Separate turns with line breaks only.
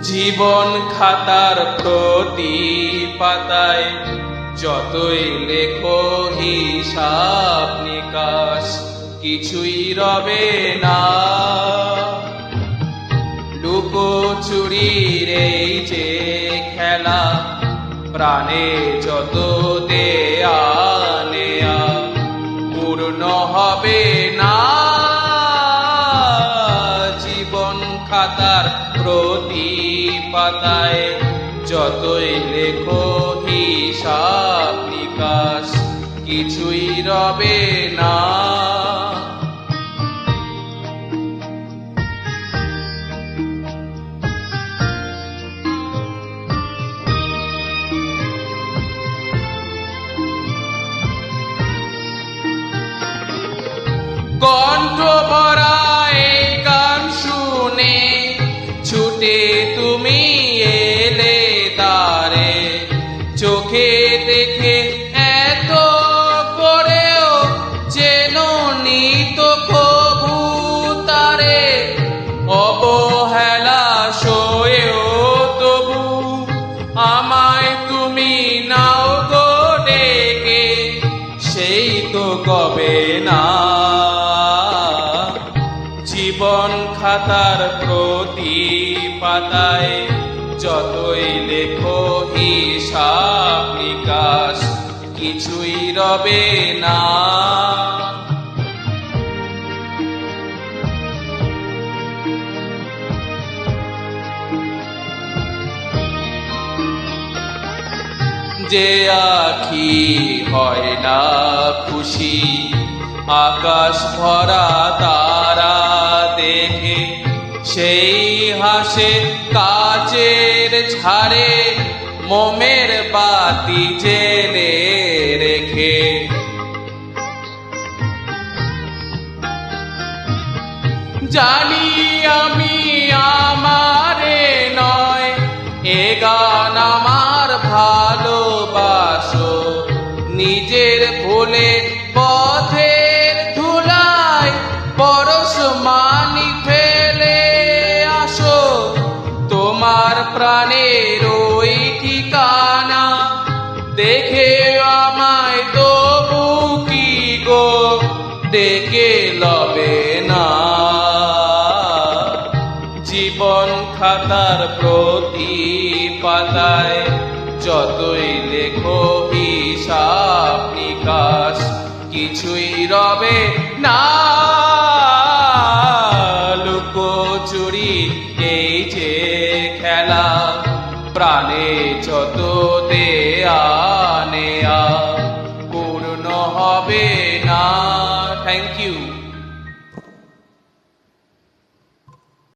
জীবন খাতার প্রতি পাতায় যতই লেখো হিসাব নিকাশ কিছুই রবে না। লুকোচুরির এই যে খেলা প্রাণে যত দেয়া নেয়া পূর্ণ হবে না। জীবন খাতার প্রতি পাতায় যতই লেখো হিসাব নিকাশ কিছুই রবে না। কণ্ঠ ভরা এই গান শুনে ছুটে তুমি এলে তারে, চোখে দেখে এত করেও চেননি তো কবু তারে। অবহেলা সয়েও তবু আমায় তুমি নাও গো ডেকে, সেই তো কবে না। জীবন খাতার প্রতি পাতায় যতই লেখো হিসাব নিকাশ কিছুই রবে না। যে আখি হয় না খুশি আকাশ ভরা তারা দেখে, সেই হাসে কাচের ঝাড়ে মোমের বাতি জেলে রেখে। জানি আমি আমারে নয় এ গান আমার ভালোবাসো, নিজের ভুলে পথের ধুলায় পরশ মানি ফেলে আসো। তোমার প্রাণের ওই ঠিকানা দেখে আমায় তবু কি গো ডেকে লবে না। জীবন খাতার প্রতি পাতায় যতই লেখো হিসাব নিকাশ কিছুই রবে না। লুকোচুরি এই যে খেলা প্রাণে যত দেয়া